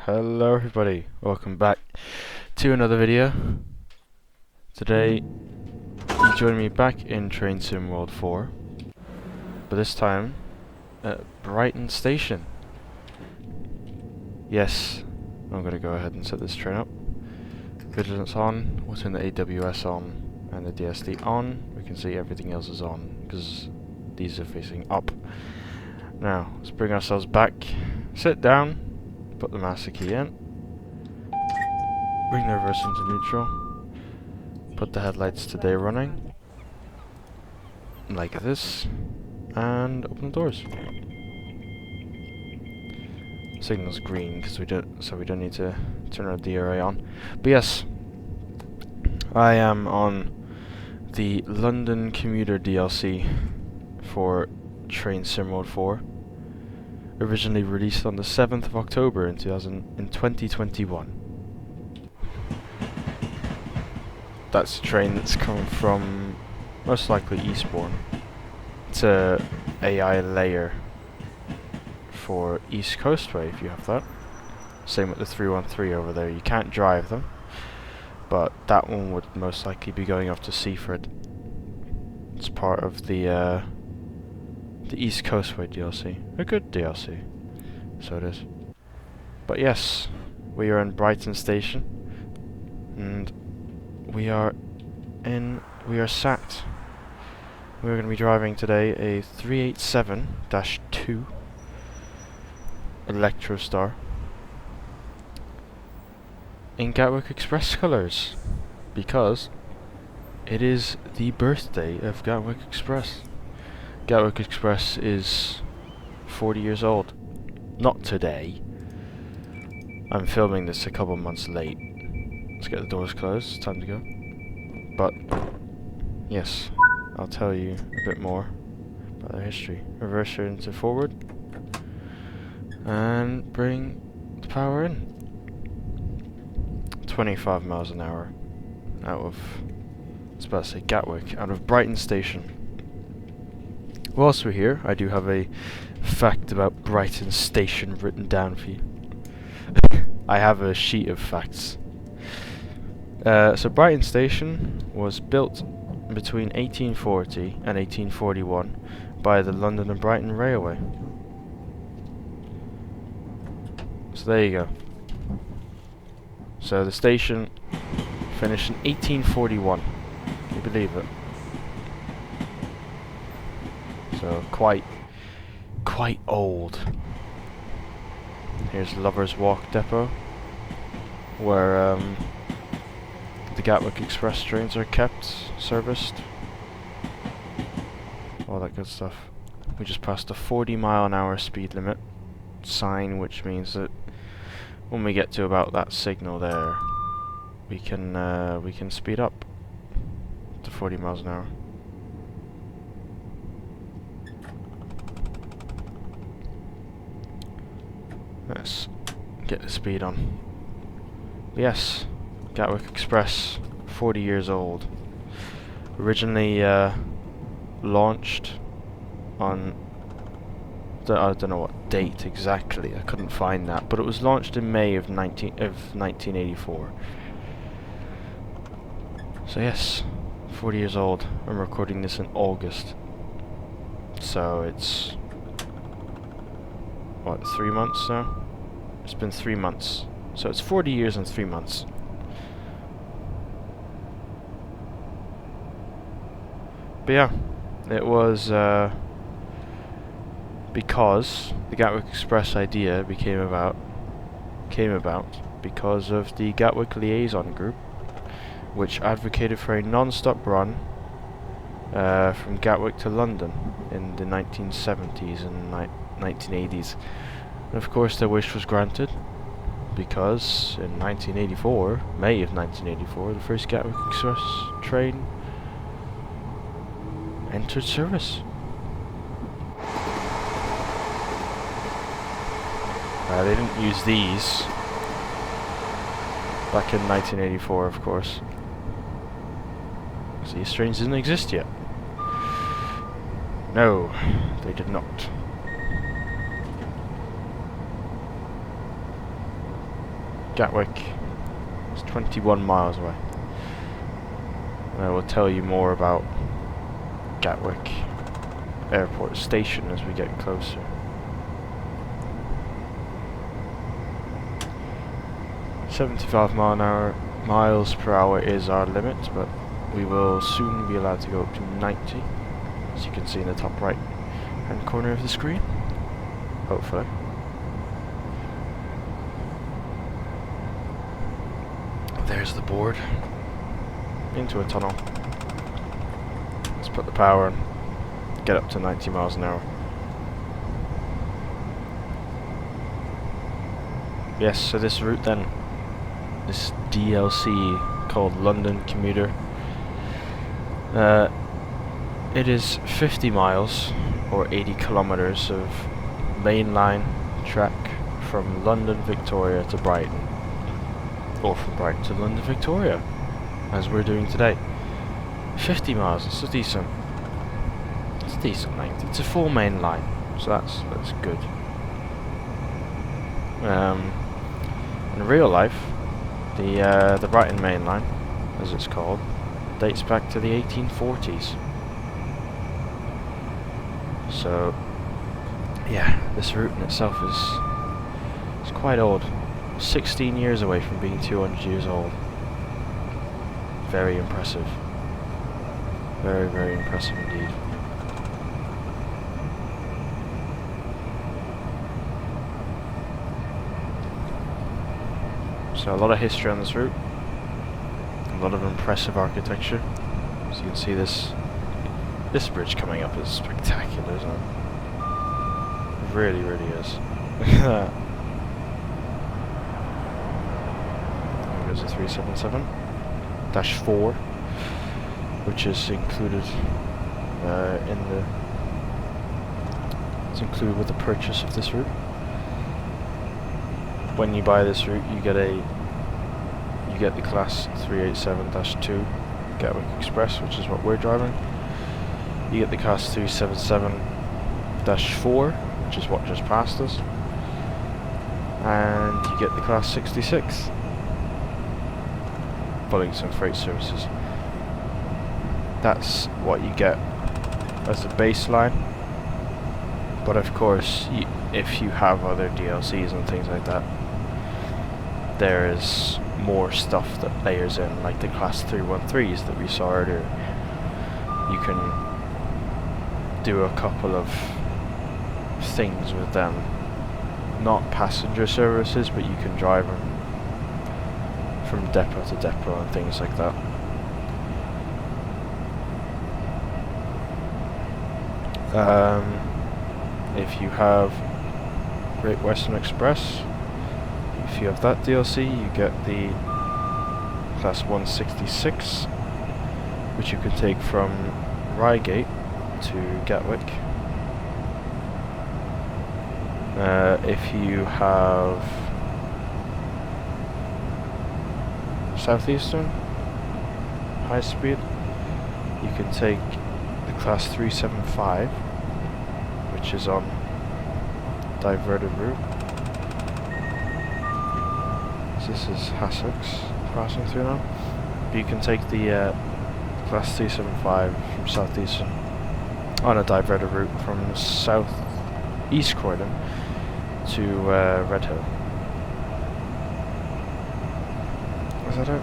Hello everybody, welcome back to another video. Today you join me back in Train Sim World 4, but this time at Brighton Station. Yes, I'm going to go ahead and set this train up. Vigilance on, what's in the AWS on, and the DSD on. We can see everything else is on, because these are facing up. Now, let's bring ourselves back, sit down, put the master key in, bring the reverse into neutral, put the headlights to day running, like this, and open the doors. Signal's green because we don't need to turn our DRA on. But yes, I am on the London Commuter DLC for Train Sim World 4. Originally released on the 7th of October in 2021. That's a train that's come from most likely Eastbourne. It's a AI layer for East Coastway if you have that. Same with the 313 over there. You can't drive them, but that one would most likely be going off to Seaford. It's part of the East Coastway DLC. A good DLC. So it is. But yes, we are in Brighton Station, and we are sat. We're going to be driving today a 387-2 Electrostar in Gatwick Express colours, because it is the birthday of Gatwick Express. Gatwick Express is 40 years old. Not today. I'm filming this a couple months late. Let's get the doors closed, it's time to go. But, yes, I'll tell you a bit more about their history. Reverse her into forward, and bring the power in. 25 miles an hour out of, I was about to say Gatwick, out of Brighton Station. Whilst we're here, I do have a fact about Brighton Station written down for you. I have a sheet of facts. So Brighton Station was built between 1840 and 1841 by the London and Brighton Railway. So there you go. So the station finished in 1841. Can you believe it? So quite old. Here's Lovers Walk Depot, where the Gatwick Express trains are kept, serviced, all that good stuff. We just passed a 40-mile-an-hour speed limit sign, which means that when we get to about that signal there, we can speed up to 40 miles an hour. Let's get the speed on. But yes, Gatwick Express, 40 years old. Originally launched on, I don't know what date exactly, I couldn't find that, but it was launched in May of 1984. So yes, 40 years old. I'm recording this in August. So it's, what, 3 months now? It's been 3 months. So it's 40 years and 3 months. But yeah, it was because the Gatwick Express idea came about because of the Gatwick Liaison Group, which advocated for a non-stop run from Gatwick to London in the 1970s and 1980s. And of course their wish was granted, because in 1984, May of 1984, the first Gatwick Express train entered service. They didn't use these back in 1984, of course. So these trains didn't exist yet. No, they did not. Gatwick is 21 miles away. And I will tell you more about Gatwick Airport Station as we get closer. miles per hour is our limit, but we will soon be allowed to go up to 90, as you can see in the top right hand corner of the screen, hopefully. There's the board. Into a tunnel. Let's put the power on. Get up to 90 miles an hour. Yes, so this route then, this DLC called London Commuter, it is 50 miles or 80 kilometers of mainline track from London Victoria to Brighton, or from Brighton to London Victoria, as we're doing today. 50 miles, it's a decent length. It's a full main line, so that's good. In real life, the Brighton main line, as it's called, dates back to the 1840s. So yeah, this route in itself is quite old. 16 years away from being 200 years old. Very impressive. Very, very impressive indeed. So a lot of history on this route. A lot of impressive architecture. As you can see, this bridge coming up is spectacular, isn't it? It really, really is. Look at that. There goes the 377-4, which is included it's included with the purchase of this route. When you buy this route, you get the class 387-2 Gatwick Express, which is what we're driving. You get the class 377-4, which is what just passed us, and you get the class 66, Bullington Freight Services. That's what you get as a baseline, but of course, if you have other DLCs and things like that, there is more stuff that layers in, like the class 313s that we saw earlier. You can do a couple of things with them, not passenger services, but you can drive them from depot to depot and things like that. If you have Great Western Express, if you have that DLC, you get the class 166, which you could take from Reigate to Gatwick. If you have Southeastern high speed, you can take the class 375, which is on diverted route. So this is Hassocks passing through now. But you can take the class 375 from Southeastern on a diverted route from South East Croydon to Redhill. Is that it?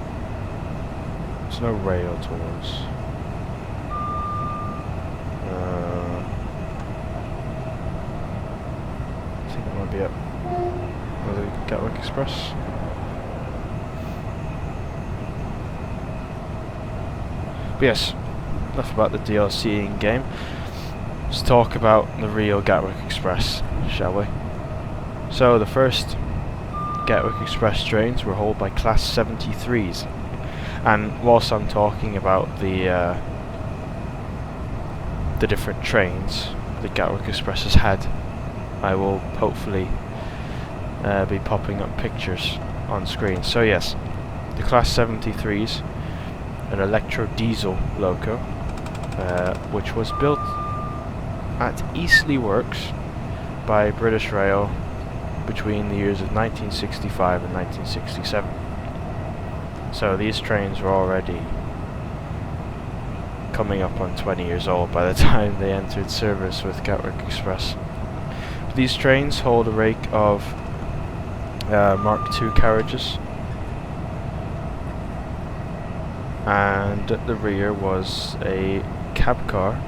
There's no rail tours. I think that might be it. Or the Gatwick Express. But yes, enough about the DLC in game. Let's talk about the real Gatwick Express, shall we? So the first Gatwick Express trains were hauled by class 73s, and whilst I'm talking about the different trains that Gatwick Express has had, I will hopefully be popping up pictures on screen. So yes, the class 73s, an electro diesel loco, which was built at Eastleigh Works by British Rail between the years of 1965 and 1967. So these trains were already coming up on 20 years old by the time they entered service with Gatwick Express. These trains hold a rake of Mark II carriages, and at the rear was a cab car,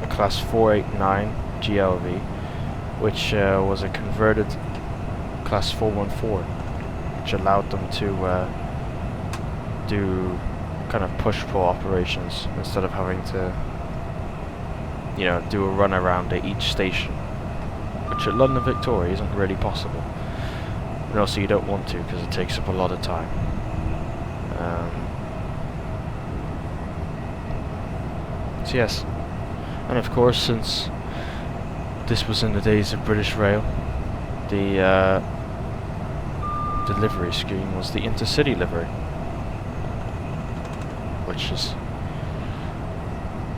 a class 489 GLV, which was a converted class 414, which allowed them to do kind of push-pull operations instead of having to, you know, do a run around at each station, which at London Victoria isn't really possible. And also you don't want to, because it takes up a lot of time. So yes, and of course, since this was in the days of British Rail, the livery scheme was the intercity livery, which is,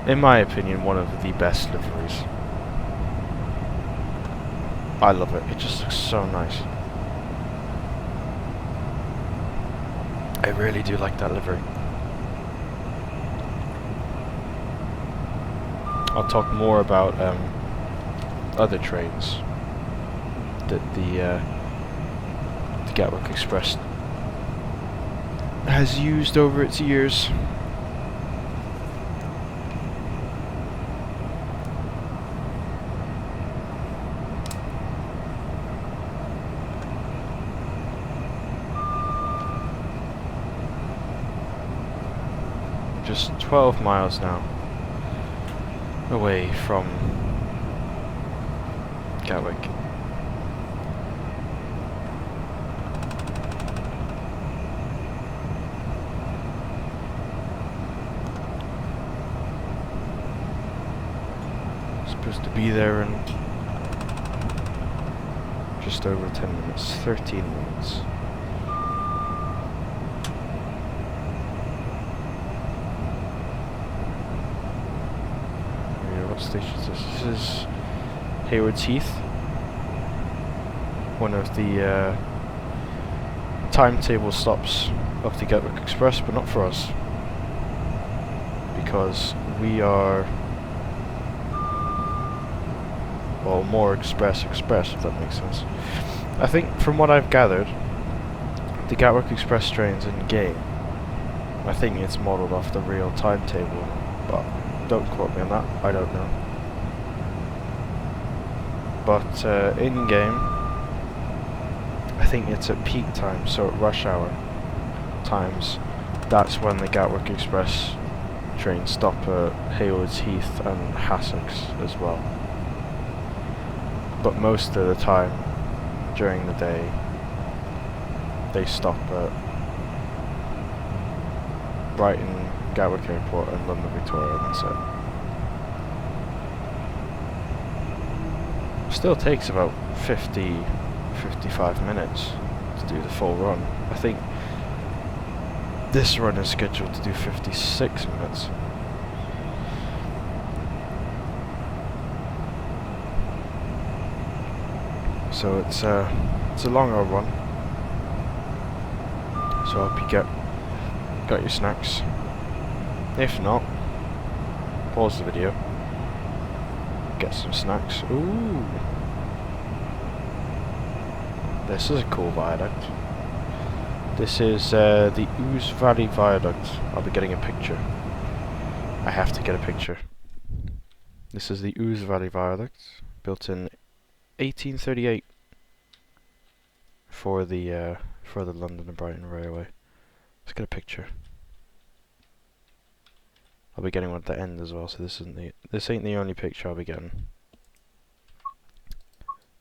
in my opinion, one of the best liveries. I love it. It just looks so nice. I really do like that livery. I'll talk more about other trains that the Gatwick Express has used over its years. Just 12 miles now away from Gatwick. Supposed to be there in just over 10 minutes, 13 minutes. What station is this? This is Haywards Heath, one of the timetable stops of the Gatwick Express, but not for us, because we are, well, more express, if that makes sense. I think, from what I've gathered, the Gatwick Express trains in game, I think it's modelled off the real timetable, but don't quote me on that, I don't know. But in game, I think it's at peak time, so at rush hour times, that's when the Gatwick Express trains stop at Haywards Heath and Hassocks as well. But most of the time during the day, they stop at Brighton, Gatwick Airport and London Victoria, and that's it. Still takes about 55 minutes to do the full run. I think this run is scheduled to do 56 minutes. So it's a longer run. So I hope you got your snacks. If not, pause the video, get some snacks. Ooh, this is a cool viaduct. This is the Ouse Valley Viaduct. I'll be getting a picture. I have to get a picture. This is the Ouse Valley Viaduct, built in 1838 for the London and Brighton Railway. Let's get a picture. I'll be getting one at the end as well, so this ain't the only picture I'll be getting.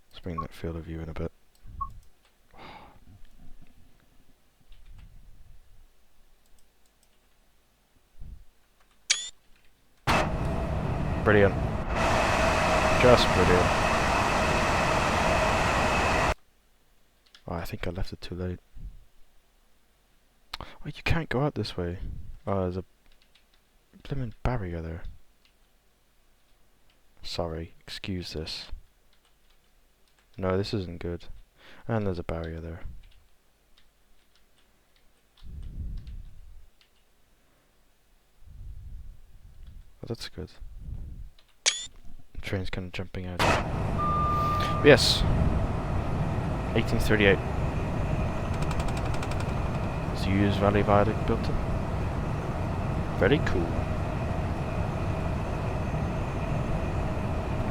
Let's bring that field of view in a bit. Brilliant. Just brilliant. Oh, I think I left it too late. Oh, you can't go out this way. Oh, there's a blimmin' barrier there. Sorry, excuse this. No, this isn't good. And there's a barrier there. Oh, that's good. The train's kind of jumping out. Yes. 1838. Is the Hughes Valley Viaduct built it? Very cool.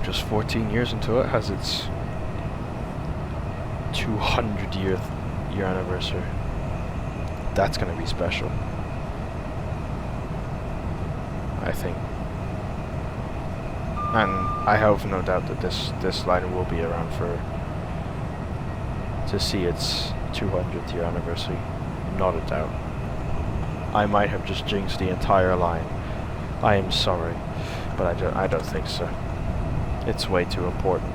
Just 14 years into it, has its 200 year anniversary. That's gonna be special, I think. And I have no doubt that this line will be around to see its 200th year anniversary. Not a doubt. I might have just jinxed the entire line. I am sorry, but I don't think so. It's way too important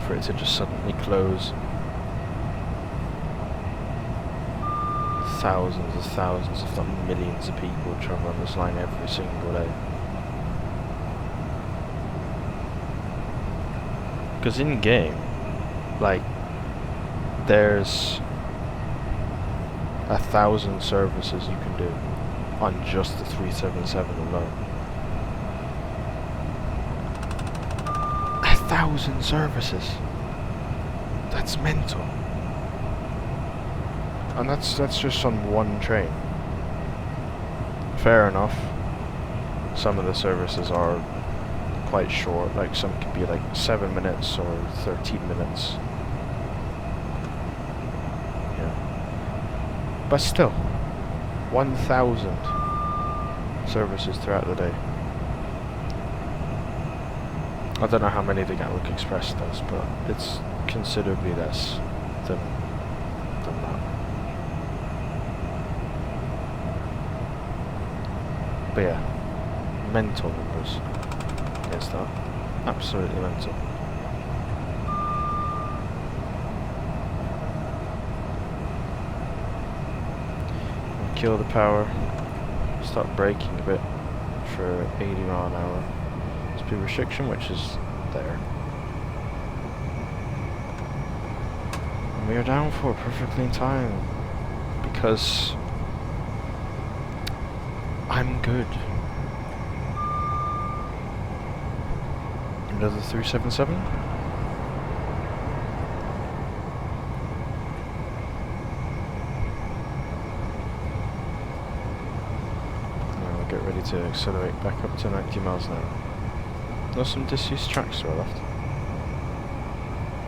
for it to just suddenly close. Thousands, if not millions of people travel on this line every single day. Because in game, like, there's 1,000 services you can do on just the 377 alone. 1,000 services. That's mental. And that's just on one train. Fair enough. Some of the services are quite short, like some could be like 7 minutes or 13 minutes. Yeah. But still, 1,000 services throughout the day. I don't know how many the Gatwick Express does, but it's considerably less than that. But yeah, mental numbers. Is that absolutely mental? Kill the power. Start braking a bit for 80 mile an hour. Speed restriction, which is there. And we are down for perfectly in time because I'm good. Another 377. Now we'll get ready to accelerate back up to 90 miles an hour. There's some disused tracks to our left.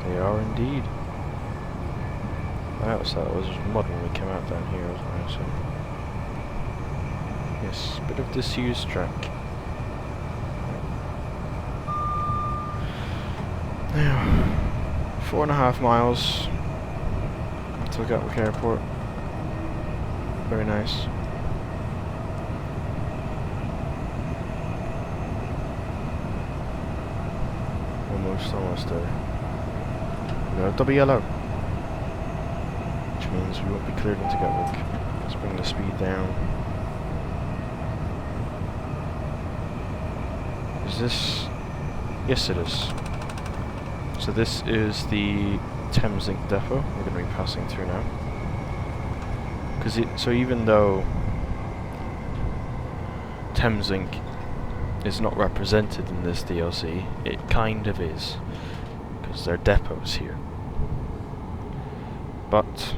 They are indeed. I noticed that it was mud when we came out down here, wasn't it? So yes, a bit of disused track. Now, 4.5 miles to Gatwick Airport. Very nice. Almost there. No double yellow, which means we won't be cleared into Gatwick. Let's bring the speed down. Is this? Yes, it is. So this is the Thameslink depot we're going to be passing through now. So even though Thameslink is not represented in this DLC, it kind of is, because there are depots here. But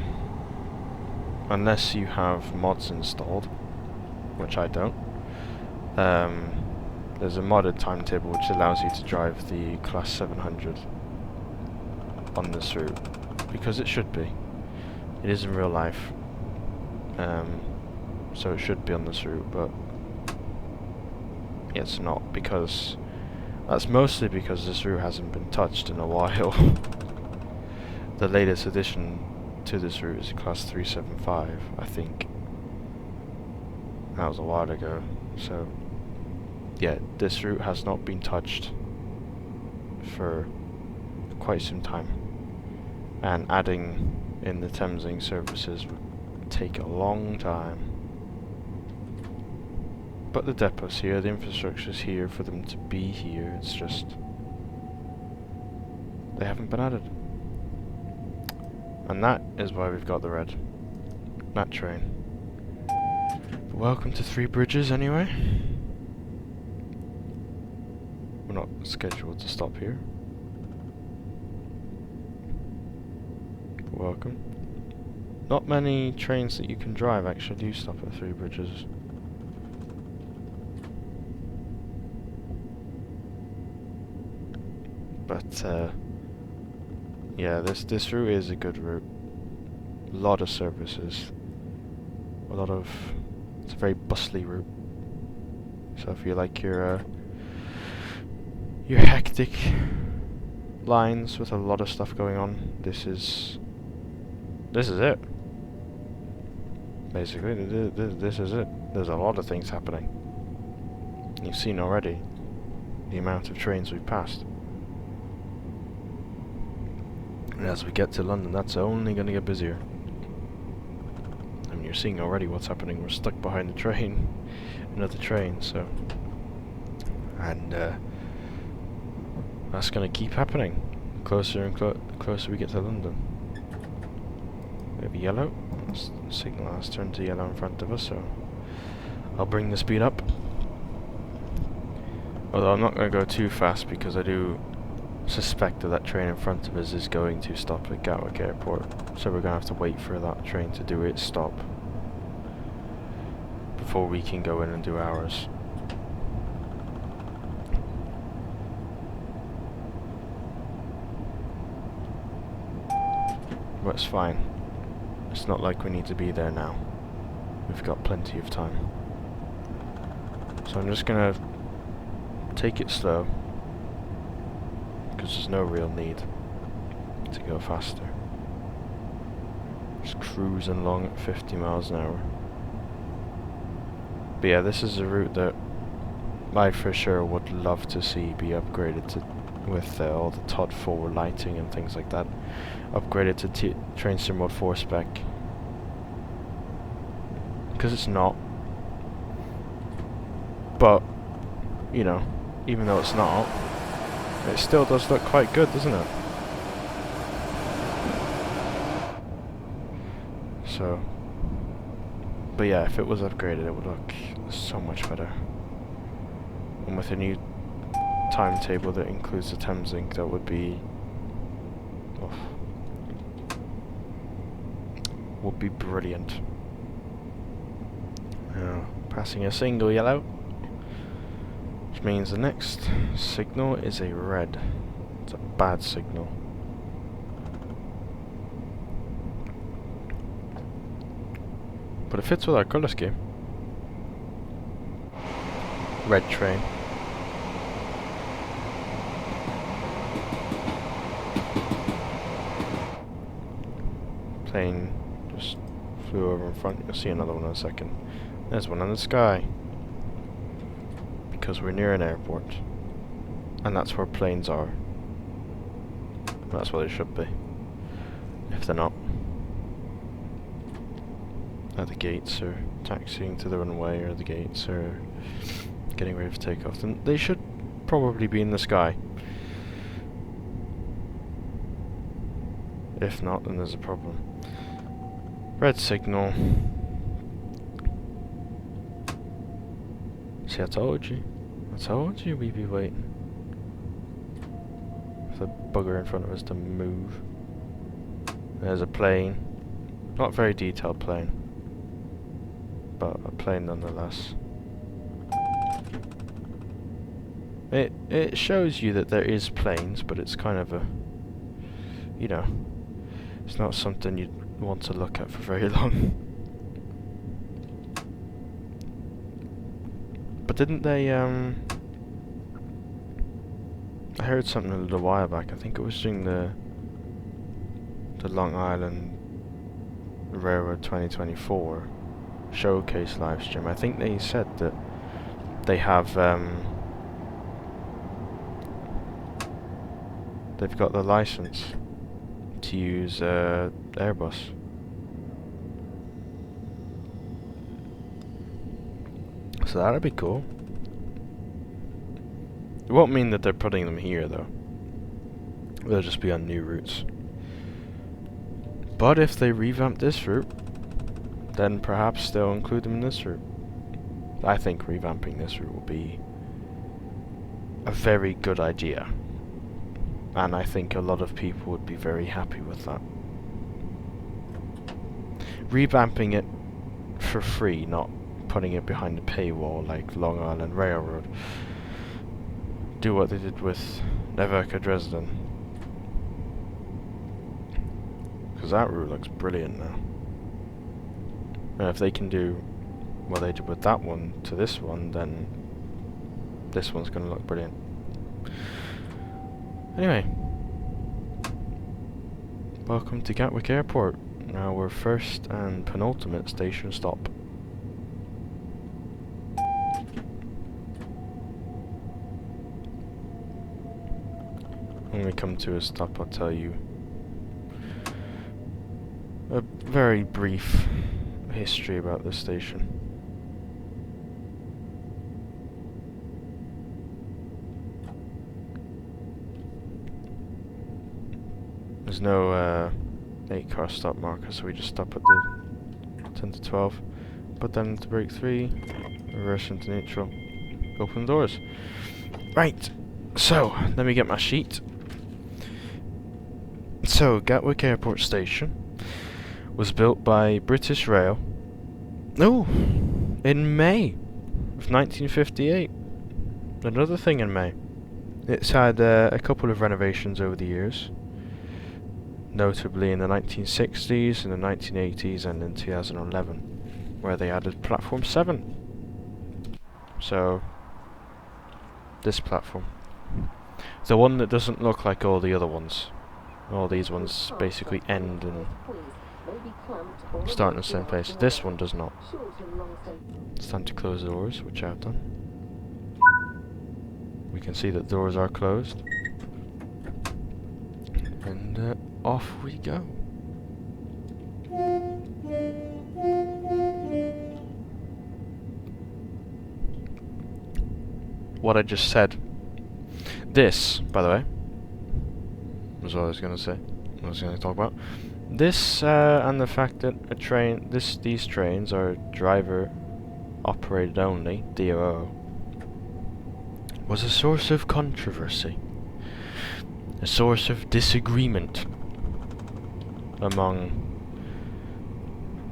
unless you have mods installed, which I don't, there's a modded timetable which allows you to drive the Class 700 on this route, because it should be. It is in real life, so it should be on this route, but it's not, because that's mostly because this route hasn't been touched in a while. The latest addition to this route is Class 375, I think. That was a while ago, so yeah, this route has not been touched for quite some time, and adding in the Thameslink services would take a long time. But the depot's here, the infrastructure's here for them to be here, it's just they haven't been added. And that is why we've got the red. That train. But welcome to Three Bridges anyway. We're not scheduled to stop here. But welcome. Not many trains that you can drive actually do stop at Three Bridges. But yeah, this route is a good route. A lot of services. It's a very bustly route. So if you like your hectic lines with a lot of stuff going on, this is it. Basically, this is it. There's a lot of things happening. You've seen already the amount of trains we've passed. And as we get to London, that's only going to get busier. I mean, you're seeing already what's happening. We're stuck behind the train, another train, so... And that's going to keep happening. Closer and closer we get to London. We have yellow. Signal has turned to yellow in front of us, so I'll bring the speed up. Although I'm not going to go too fast because I do suspect that train in front of us is going to stop at Gatwick Airport, so we're going to have to wait for that train to do its stop before we can go in and do ours. But it's fine. It's not like we need to be there now. We've got plenty of time. So I'm just going to take it slow, because there's no real need to go faster. Just cruising along at 50 miles an hour. But yeah, this is a route that I for sure would love to see be upgraded to, with all the TOD 4 lighting and things like that, upgraded to Train Sim Mode 4 spec. Because it's not. But, you know, even though it's not, it still does look quite good, doesn't it? So, but yeah, if it was upgraded, it would look so much better. And with a new timetable that includes the Thameslink, that would be... would be brilliant. Passing a single yellow, which means the next signal is a red. It's a bad signal. But it fits with our colour scheme. Red train. Plane just flew over in front. You'll see another one in a second. There's one in the sky. Because we're near an airport. And that's where planes are. That's where they should be. If they're not. At the gates, or taxiing to the runway, or the gates, or getting ready for takeoff. Then they should probably be in the sky. If not, then there's a problem. Red signal. See, I told you. I told you we'd be waiting for the bugger in front of us to move. There's a plane. Not a very detailed plane, but a plane nonetheless. It shows you that there is planes, but it's kind of a, you know, it's not something you'd want to look at for very long. But didn't they, I heard something a little while back, I think it was during the Long Island Railroad 2024 showcase livestream. I think they said that they have, they've got the license to use Airbus. So that'd be cool. It won't mean that they're putting them here though. They'll just be on new routes. But if they revamp this route, then perhaps they'll include them in this route. I think revamping this route will be a very good idea. And I think a lot of people would be very happy with that. Revamping it for free, not putting it behind a paywall like Long Island Railroad. Do what they did with Gatwick Dresden. Because that route looks brilliant now. And if they can do what they did with that one to this one, then this one's going to look brilliant. Anyway, welcome to Gatwick Airport, our first and penultimate station stop. When we come to a stop, I'll tell you a very brief history about this station. There's no 8-car stop marker, so we just stop at the 10 to 12. Put them into brake 3, reverse into neutral, open doors. Right, so let me get my sheet. So, Gatwick Airport Station was built by British Rail. Oh, in May of 1958. Another thing in May. It's had a couple of renovations over the years. Notably in the 1960s, in the 1980s, and in 2011, where they added Platform 7. So, this platform. The one that doesn't look like all the other ones. All these ones basically end and start in the same place. This one does not. It's time to close the doors, which I've done. We can see that doors are closed. And off we go. What I just said. This, by the way, was what I was going to say. What I was going to talk about. This and the fact that these trains are driver operated only, DOO, was a source of controversy, a source of disagreement among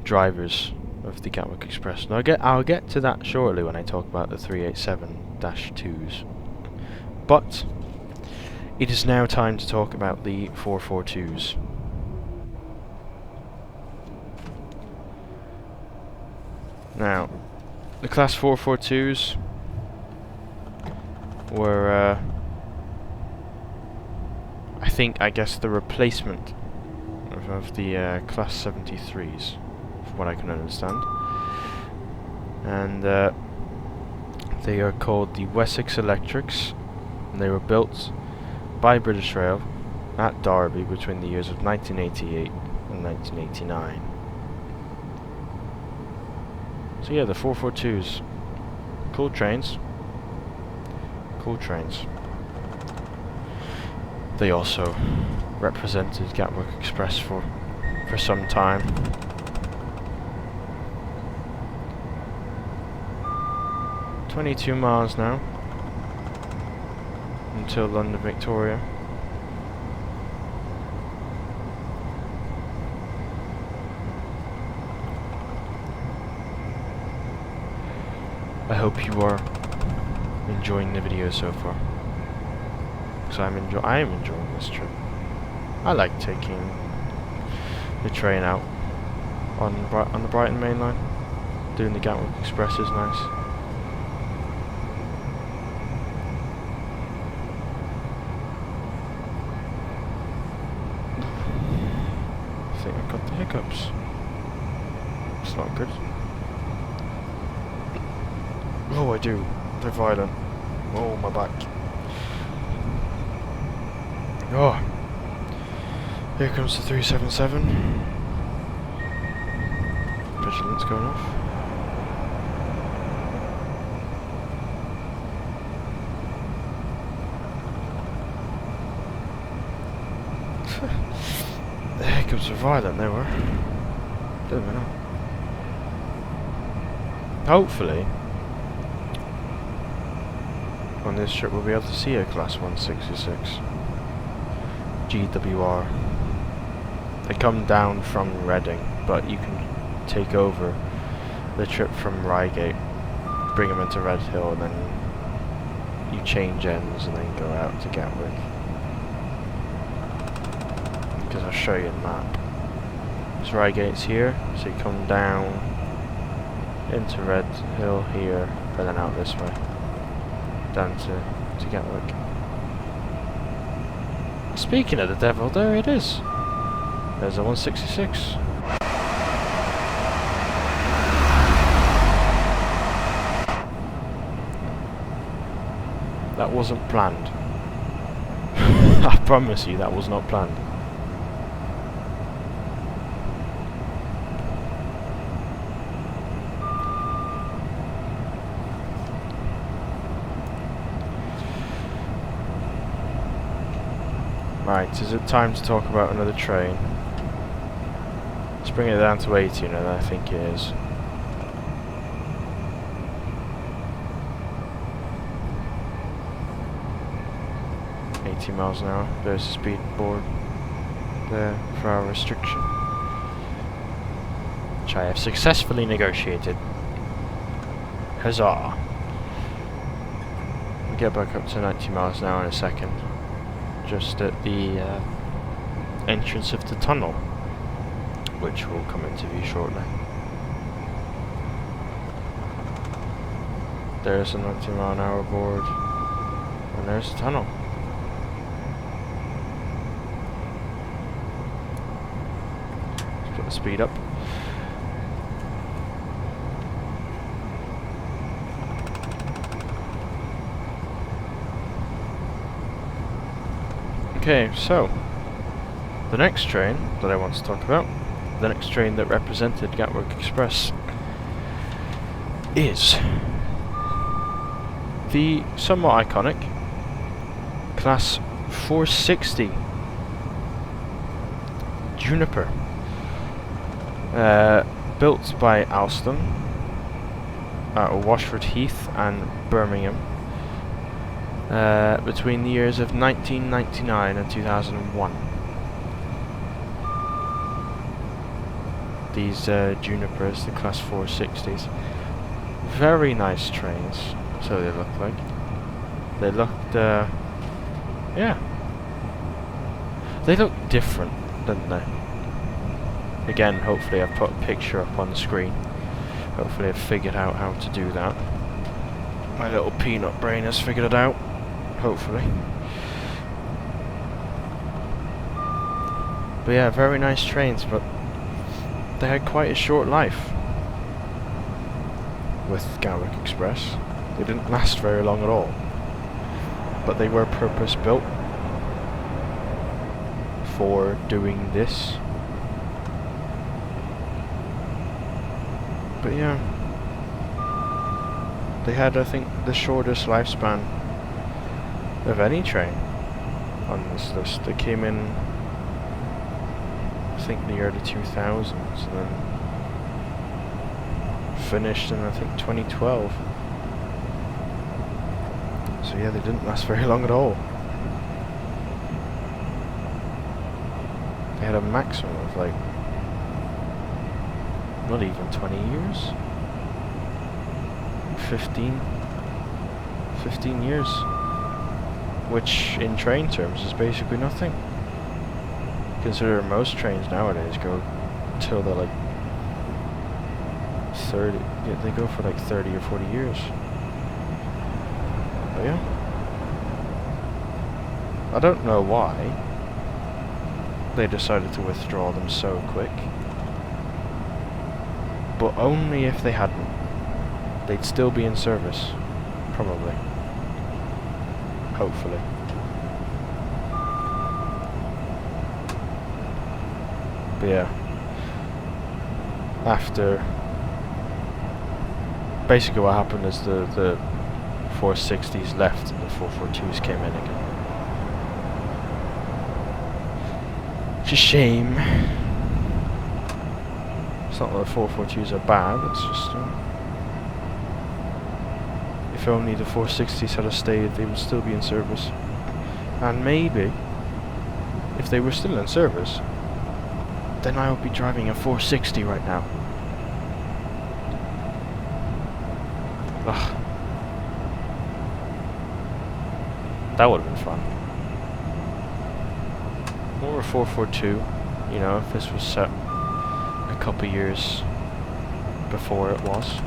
drivers of the Gatwick Express. Now I'll get to that shortly when I talk about the 387-2s. But it is now time to talk about the 442s. Now, the Class 442s were, I guess, the replacement of the Class 73s, from what I can understand. And they are called the Wessex Electrics, and they were built by British Rail at Derby between the years of 1988 and 1989. So yeah, the 442s. Cool trains. Cool trains. They also represented Gatwick Express for some time. "22 miles now until London Victoria." I hope you are enjoying the video so far, because I am enjoying this trip. I like taking the train out on the Brighton main line. Doing the Gatwick Express is nice. I think I've got the hiccups. It's not good. Oh, I do. They're violent. Oh, my back. Oh. Here comes the 377. Vigilance going off. were violent, they were. Don't know. Hopefully, on this trip we'll be able to see a Class 166 GWR. They come down from Reading, but you can take over the trip from Reigate, bring them into Red Hill, and then you change ends and then go out to Gatwick. Because I'll show you the map. So Reigate's here, so you come down into Red Hill here, and then out this way, down to Gatwick. Speaking of the devil, there it is. There's a 166. That wasn't planned. I promise you, that was not planned. Right, is it time to talk about another train? Let's bring it down to 80, and I think it is. Miles an hour. There's the speed board there for our restriction, which I have successfully negotiated. Huzzah! We'll get back up to 90 miles an hour in a second, just at the entrance of the tunnel, which will come into view shortly. There's a 90 mile an hour board, and there's the tunnel. Speed up. Okay, so the next train that I want to talk about, the next train that represented Gatwick Express, is the somewhat iconic Class 460 Juniper. Built by Alstom at Washford Heath and Birmingham between the years of 1999 and 2001. These Junipers, the Class 460s, very nice trains, so they look like. They looked, yeah, they look different, didn't they? Again, hopefully I've put a picture up on the screen. Hopefully I've figured out how to do that. My little peanut brain has figured it out. Hopefully. But yeah, very nice trains, but they had quite a short life with Gatwick Express. They didn't last very long at all. But they were purpose built for doing this. But yeah, they had, I think, the shortest lifespan of any train on this list. They came in, I think, the early 2000s, and then finished in, I think, 2012. So yeah, they didn't last very long at all. They had a maximum of, like, not even 20 years. 15 years. Which, in train terms, is basically nothing. Consider most trains nowadays go till they're like 30. Yeah, they go for like 30 or 40 years. But yeah. I don't know why they decided to withdraw them so quick. But only if they hadn't. They'd still be in service. Probably. Hopefully. But yeah. After... basically what happened is the 460s left and the 442s came in again. It's a shame. It's not that the 442s are bad, it's just... if only the 460s had stayed, they would still be in service. And maybe, if they were still in service, then I would be driving a 460 right now. Ugh. That would have been fun. Or a 442, you know, if this was set a couple years before it was.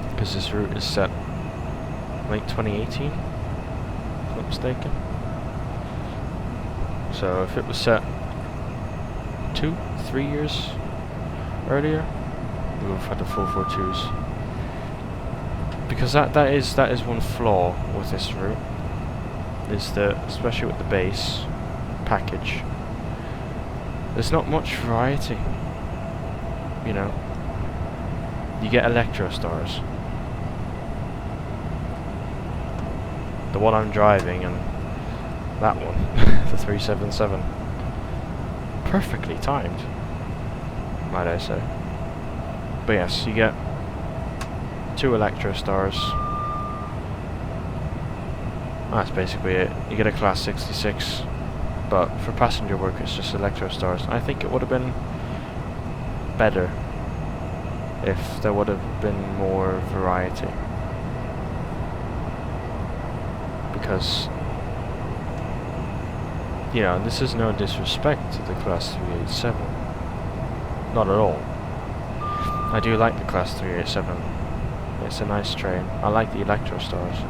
Because this route is set late 2018, if I'm not mistaken. So if it was set 2-3 years earlier, we would have had the 442s. Because that is one flaw with this route, is that, especially with the base package, there's not much variety. You know, you get Electro Stars. The one I'm driving and that one, the 377. Perfectly timed, might I say. But yes, you get 2 Electro Stars. That's basically it. You get a Class 66, but for passenger work it's just Electro Stars. I think it would have been better if there would have been more variety. Because, you know, this is no disrespect to the Class 387. Not at all. I do like the Class 387. It's a nice train. I like the Electro Stars.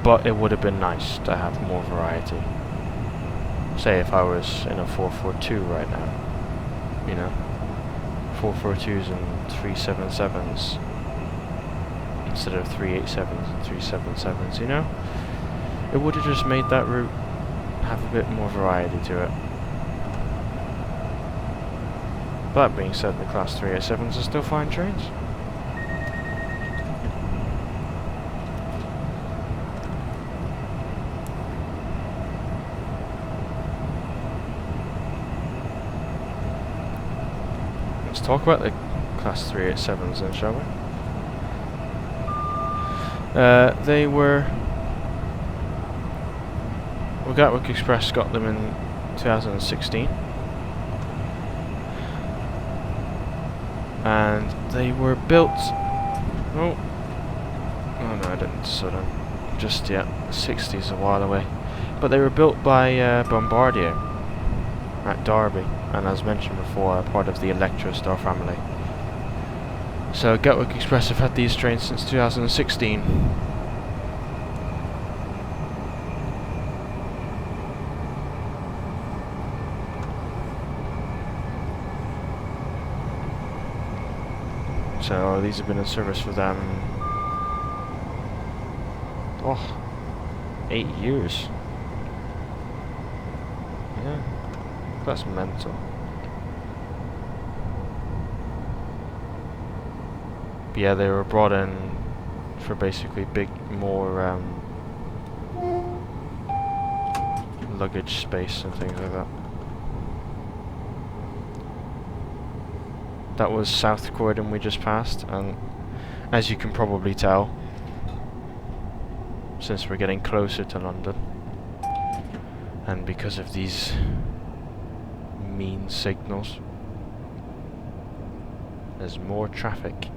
But it would have been nice to have more variety. Say if I was in a 442 right now. You know? 442s and 377s. Instead of 387s and 377s, you know? It would have just made that route have a bit more variety to it. But that being said, the Class 387s are still fine trains. Let's talk about the Class 387s then, shall we? They were... well, Gatwick Express got them in 2016. And they were built... oh no, I didn't slow down just yet. The 60s a while away. But they were built by Bombardier at Derby, and as mentioned before, are part of the Electro Star family. So Gatwick Express have had these trains since 2016. So these have been in service for them, 8 years. Yeah, that's mental. But yeah, they were brought in for basically more luggage space and things like that. That was South Croydon we just passed, and as you can probably tell, since we're getting closer to London, and because of these mean signals, there's more traffic.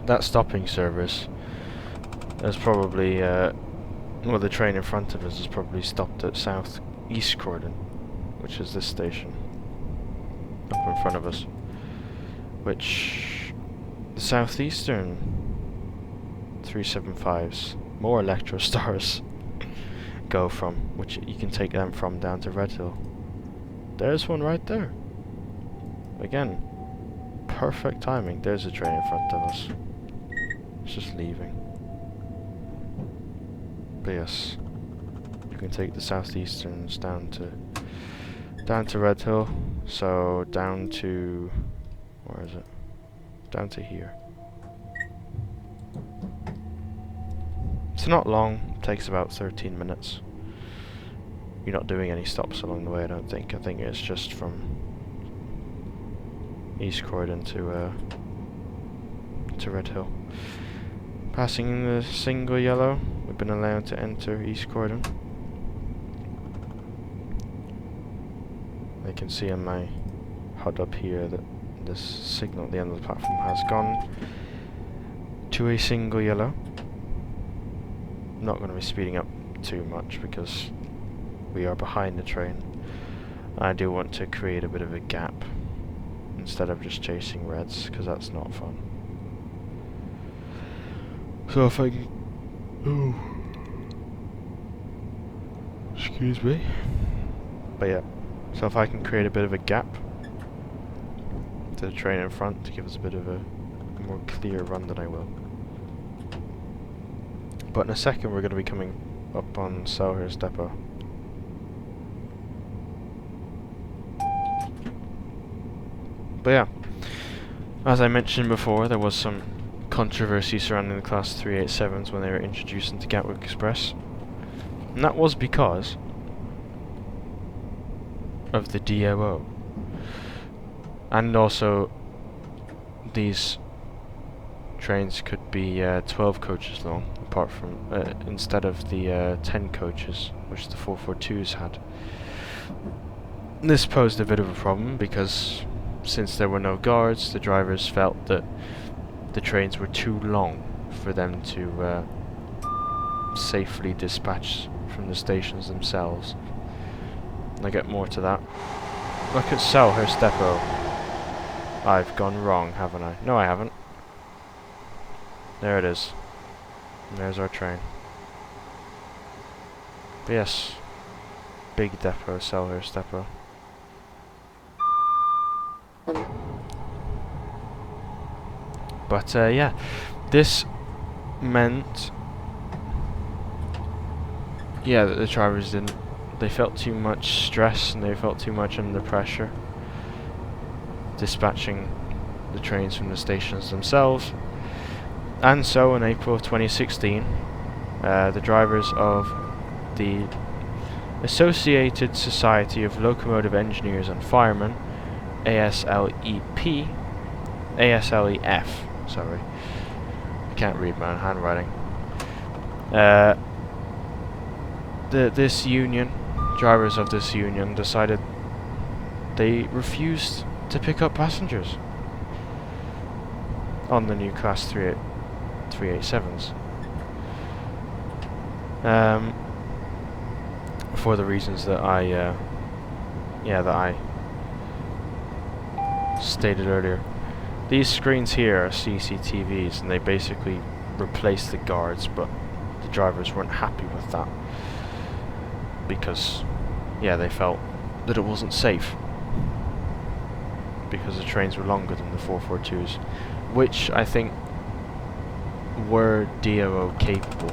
That stopping service is probably, well, the train in front of us is probably stopped at South East Croydon, which is this station up in front of us, which the Southeastern 375s, more Electro Stars, go from, which you can take them from down to Redhill. There's one right there. Again, perfect timing. There's a train in front of us. It's just leaving. But yes, you can take the Southeasterns down to Redhill. So down to, where is it? Down to here. It's not long. It takes about 13 minutes. you're not doing any stops along the way, I don't think. I think it's just from East Croydon to Red Hill. Passing the single yellow, we've been allowed to enter East Croydon. I can see on my HUD up here that this signal at the end of the platform has gone to a single yellow. I'm not going to be speeding up too much because we are behind the train. I do want to create a bit of a gap instead of just chasing reds, because that's not fun. So if I can... Oh. Excuse me. But yeah, so if I can create a bit of a gap to the train in front to give us a bit of a more clear run, than I will. But in a second we're going to be coming up on Selhurst Depot. But yeah, as I mentioned before, there was some controversy surrounding the Class 387s when they were introduced into Gatwick Express. And that was because of the DOO. And also, these trains could be 12 coaches long, apart from instead of the 10 coaches which the 442s had. This posed a bit of a problem because since there were no guards, the drivers felt that the trains were too long for them to safely dispatch from the stations themselves. And I'll get more to that. Look at Selhurst Depot. I've gone wrong, haven't I? No, I haven't. There it is. And there's our train. But yes, big depot, Selhurst Depot. But yeah, this meant that the drivers they felt too much stress and they felt too much under pressure dispatching the trains from the stations themselves. And so in April of 2016, the drivers of the Associated Society of Locomotive Engineers and Firemen, ASLEF, sorry, I can't read my own handwriting. This union, drivers of this union, decided they refused to pick up passengers on the new Class 387s. For the reasons that I stated earlier. These screens here are CCTVs, and they basically replace the guards, but the drivers weren't happy with that because, they felt that it wasn't safe because the trains were longer than the 442s, which I think were DOO capable.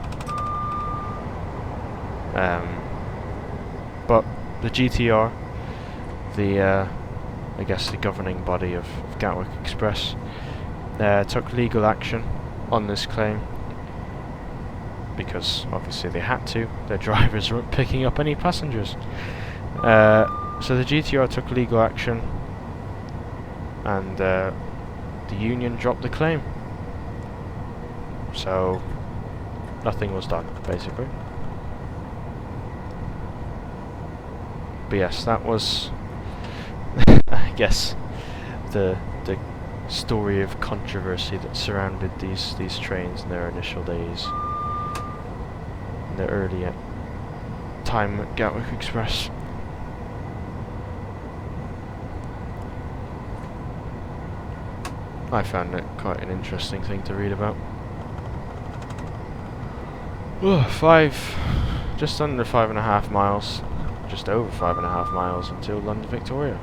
But the GTR, I guess the governing body of Gatwick Express, took legal action on this claim because obviously they had to. Their drivers weren't picking up any passengers. So the GTR took legal action and the union dropped the claim. So nothing was done, basically. But yes, that was I guess the story of controversy that surrounded these trains in their initial days, in their early time at Gatwick Express. I found it quite an interesting thing to read about. Just under 5.5 miles, just over 5.5 miles until London Victoria.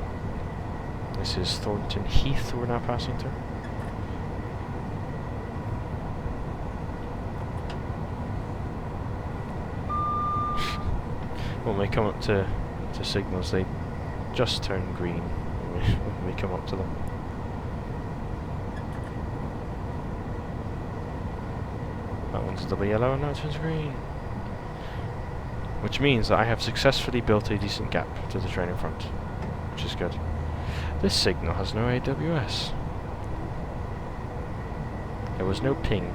This is Thornton Heath we're now passing through. When we come up to signals, they just turn green when we come up to them. That one's double yellow and now it turns green. which means that I have successfully built a decent gap to the train in front, which is good. This signal has no AWS. There was no ping.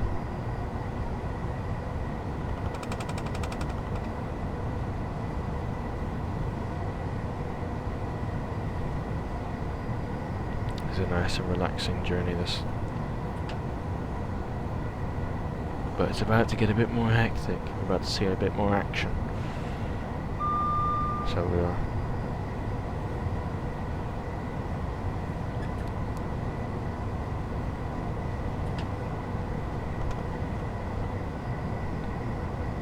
It's a nice and relaxing journey, this. But it's about to get a bit more hectic. We're about to see a bit more action. So we are.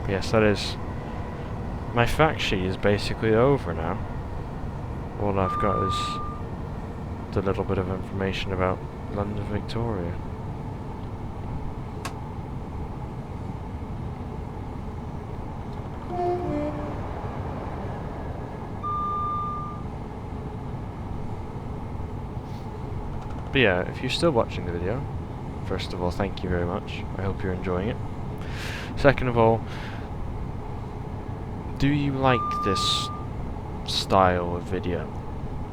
Yes, that is. My fact sheet is basically over now. All I've got is the little bit of information about London Victoria. But yeah, if you're still watching the video, first of all, thank you very much. I hope you're enjoying it. Second of all, do you like this style of video?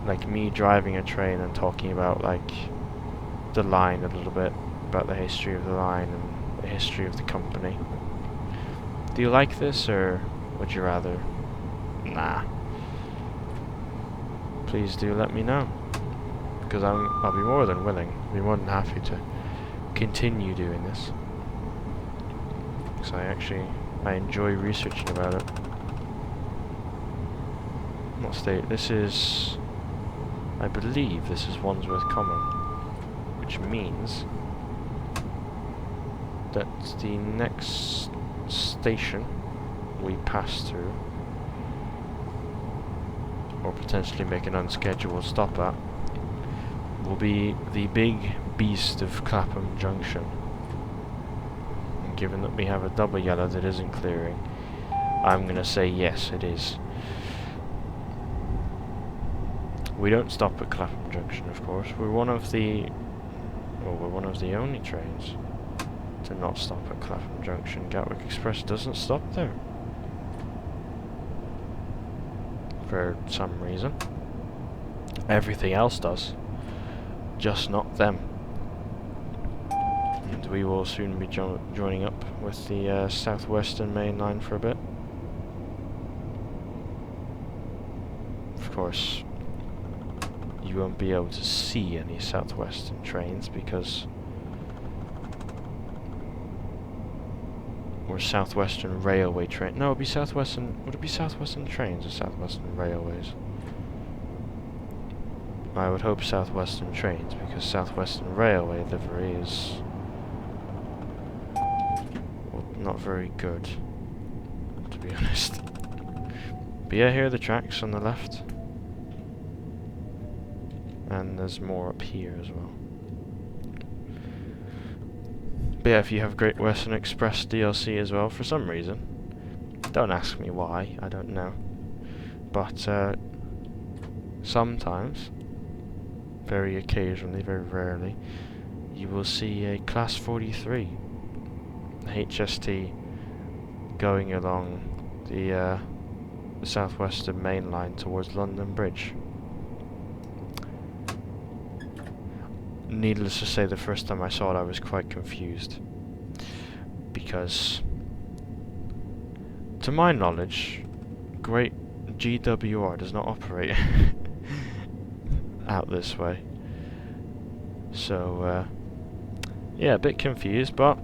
Like me driving a train and talking about like the line a little bit, about the history of the line and the history of the company. Do you like this, or would you rather? Nah. Please do let me know, because I'll be more than willing, be more than happy to continue doing this. Because I enjoy researching about it. What state? This is, I believe this is Wandsworth Common, which means that the next station we pass through, or potentially make an unscheduled stop at, will be the big beast of Clapham Junction. And given that we have a double yellow that isn't clearing, I'm gonna say yes, it is. We don't stop at Clapham Junction, of course. We're one of the only trains to not stop at Clapham Junction. Gatwick Express doesn't stop there for some reason. Everything else does, just not them. And we will soon be joining up with the South Western Main Line for a bit. Of course, you won't be able to see any South Western trains because we're South Western Railway train. No, it'd be South Western. Would it be South Western trains or South Western Railways? I would hope South Western trains, because South Western Railway livery is, well, not very good, to be honest. But yeah, here are the tracks on the left. And there's more up here as well. But yeah, if you have Great Western Express DLC as well, for some reason, don't ask me why, I don't know. But sometimes, very occasionally, very rarely, you will see a Class 43 HST going along the South Western Main Line towards London Bridge. Needless to say, the first time I saw it I was quite confused, because to my knowledge Great GWR does not operate out this way. So yeah, a bit confused, but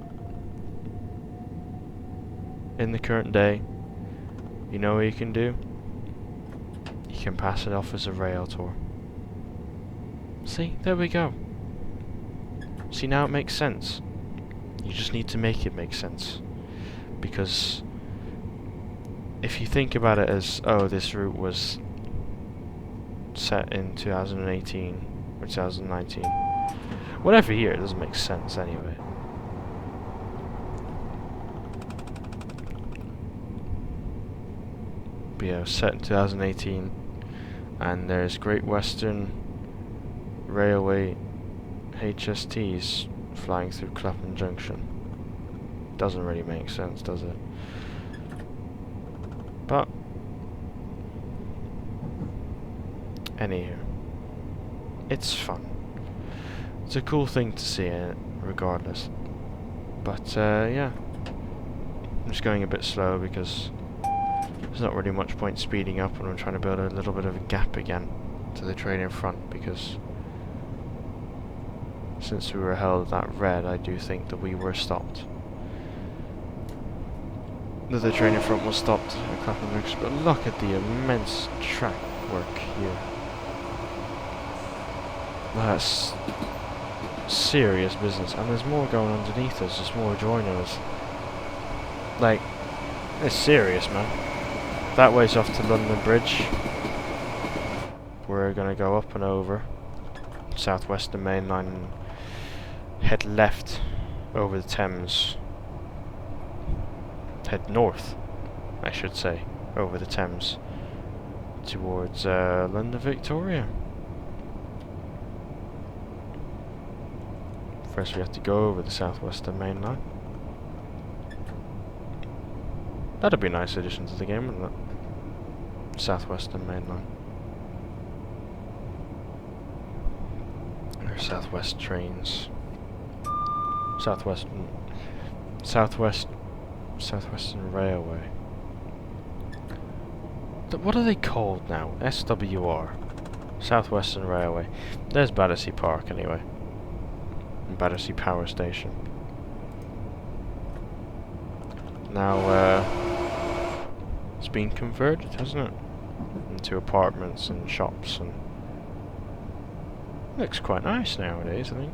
in the current day, you know what you can do? You can pass it off as a rail tour. See, there we go. See, now it makes sense. You just need to make it make sense. Because if you think about it as, oh, this route was set in 2018 or 2019, whatever year, it doesn't make sense anyway. But yeah, it was set in 2018, and there's Great Western Railway HSTs flying through Clapham Junction. Doesn't really make sense, does it? But anywho, it's fun. It's a cool thing to see, regardless. But yeah, I'm just going a bit slow because there's not really much point speeding up when I'm trying to build a little bit of a gap again to the train in front, because since we were held at red, I do think that we were stopped. That the train in front was stopped a couple of weeks, but look at the immense track work here. That's serious business, and there's more going underneath us, there's more joining us. Like, it's serious, man. That way's off to London Bridge. We're gonna go up and over South Western Main Line and head left over the Thames. Head north, I should say, over the Thames towards London Victoria. First we have to go over the South Western Main Line. That'd be a nice addition to the game, wouldn't it? South Western Main Line. Or Southwest trains. Southwestern Railway. What are they called now? SWR. Southwestern Railway. There's Battersea Park anyway. And Battersea Power Station. Now, it's been converted, hasn't it? Into apartments and shops, and looks quite nice nowadays, I think.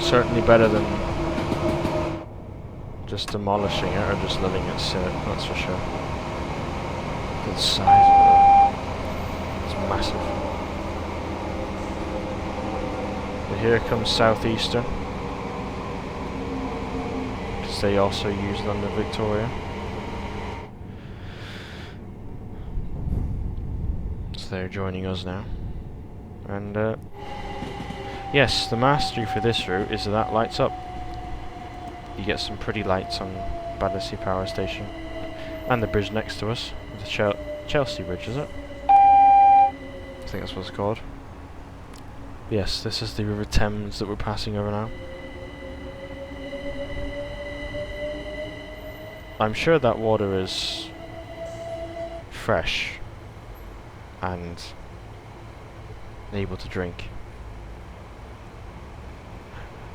Certainly better than just demolishing it or just letting it sit, that's for sure. The size of it, it's massive. But here comes Southeastern, because they also use London Victoria. So they're joining us now. And yes, the mastery for this route is that lights up. You get some pretty lights on Battersea Power Station. And the bridge next to us. The Chelsea Bridge, is it? I think that's what it's called. Yes, this is the River Thames that we're passing over now. I'm sure that water is fresh and able to drink.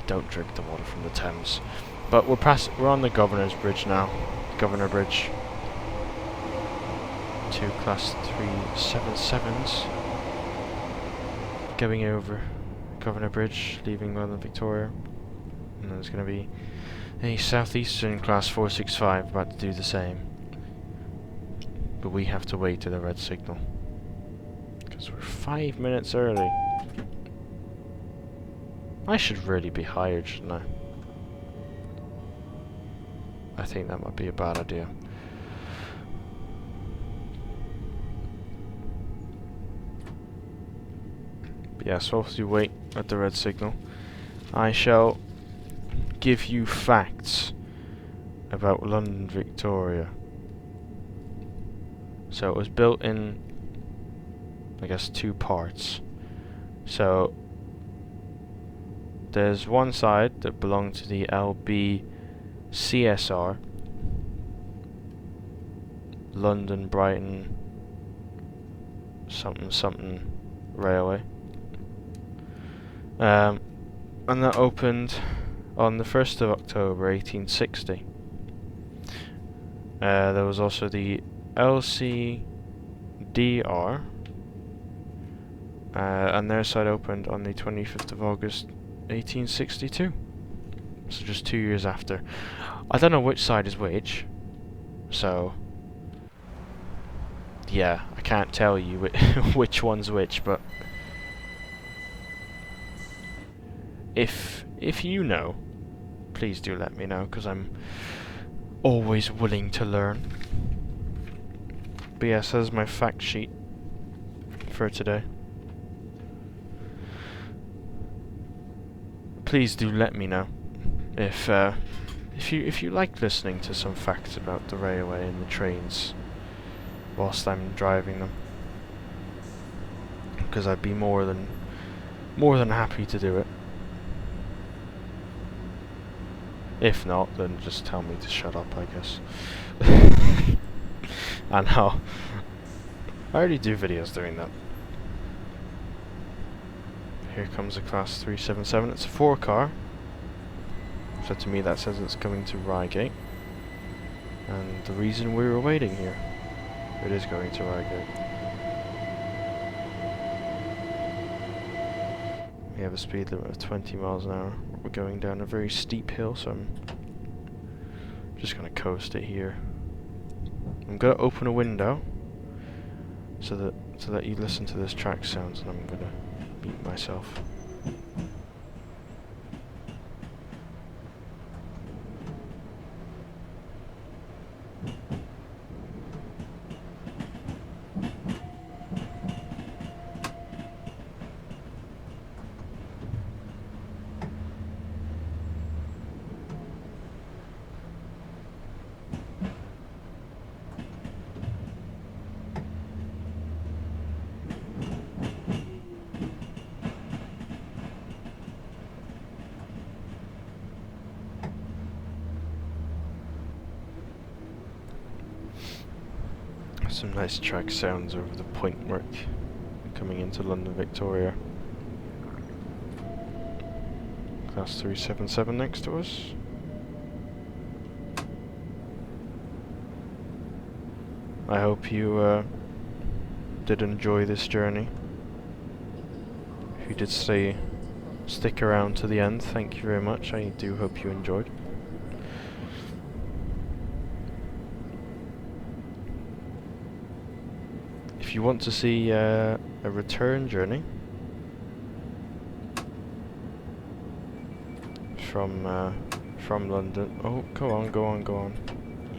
Don't drink the water from the Thames. But we're on the Governor's Bridge now. Governor Bridge. 2 Class 377s. Going over Governor Bridge, leaving London Victoria. And there's going to be a Southeastern Class 465 about to do the same. But we have to wait to the red signal. Because we're 5 minutes early. I should really be hired, shouldn't I? I think that might be a bad idea. But yeah, so whilst you wait at the red signal, I shall give you facts about London Victoria. So it was built in, I guess, 2 parts. So there's one side that belonged to the LBCSR, London Brighton something something railway, and that opened on the 1st of October 1860. There was also the LCDR, and their side opened on the 25th of August 1862. So just 2 years after. I don't know which side is which, so yeah, I can't tell you which one's which, but if you know, please do let me know, because I'm always willing to learn. But yes, there's my fact sheet for today. Please do let me know if if you like listening to some facts about the railway and the trains whilst I'm driving them, because I'd be more than happy to do it. If not, then just tell me to shut up, I guess. And I already do videos doing that. Here comes a class 377. It's a 4 car. So to me that says it's coming to Reigate. And the reason we were waiting here, it is going to Reigate. We have a speed limit of 20 miles an hour. We're going down a very steep hill, so I'm just going to coast it here. I'm going to open a window so that you listen to this track sounds, and I'm going to mute myself. Some nice track sounds over the point work coming into London Victoria. Class 377 next to us. I hope you did enjoy this journey. If you did stick around to the end, thank you very much. I do hope you enjoyed. If you want to see a return journey from London, oh, go on.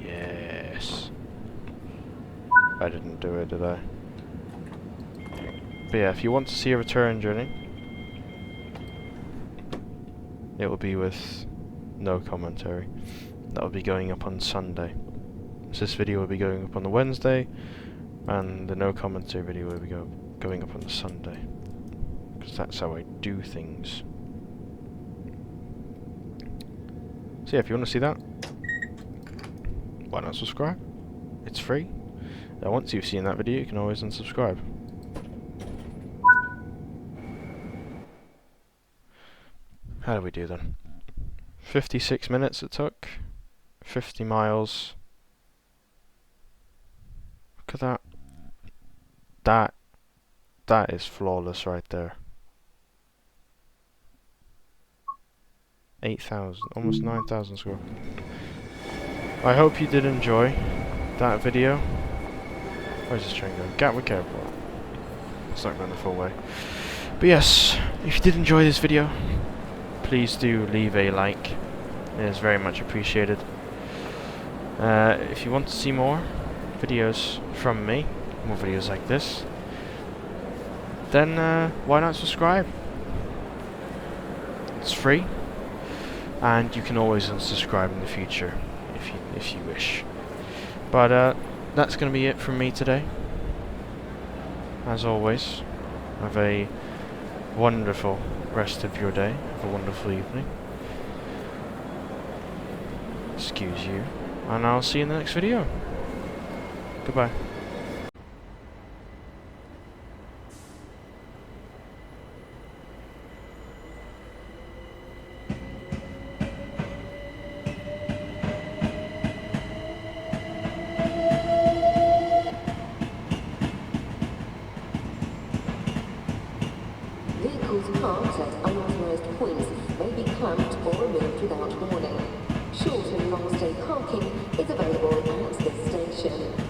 Yes, I didn't do it, did I? But yeah, if you want to see a return journey, it will be with no commentary. That will be going up on Sunday. So this video will be going up on the Wednesday, and the no commentary video will be going up on the Sunday, because that's how I do things. So yeah, if you want to see that, why not subscribe? It's free. And once you've seen that video, you can always unsubscribe. How do we do then? 56 minutes it took. 50 miles. Look at that. That is flawless right there. 8,000, almost 9,000 score. I hope you did enjoy that video. Where's this train going? Gatwick Airport. It's not going the full way. But yes, if you did enjoy this video, please do leave a like. It is very much appreciated. If you want to see more videos from me, more videos like this, then why not subscribe? It's free, and you can always unsubscribe in the future if you wish. But that's going to be it from me today. As always, have a wonderful rest of your day. Have a wonderful evening. Excuse you, and I'll see you in the next video. Goodbye. Vehicles parked at unauthorised points may be clamped or removed without warning. Short and long stay parking is available at this station.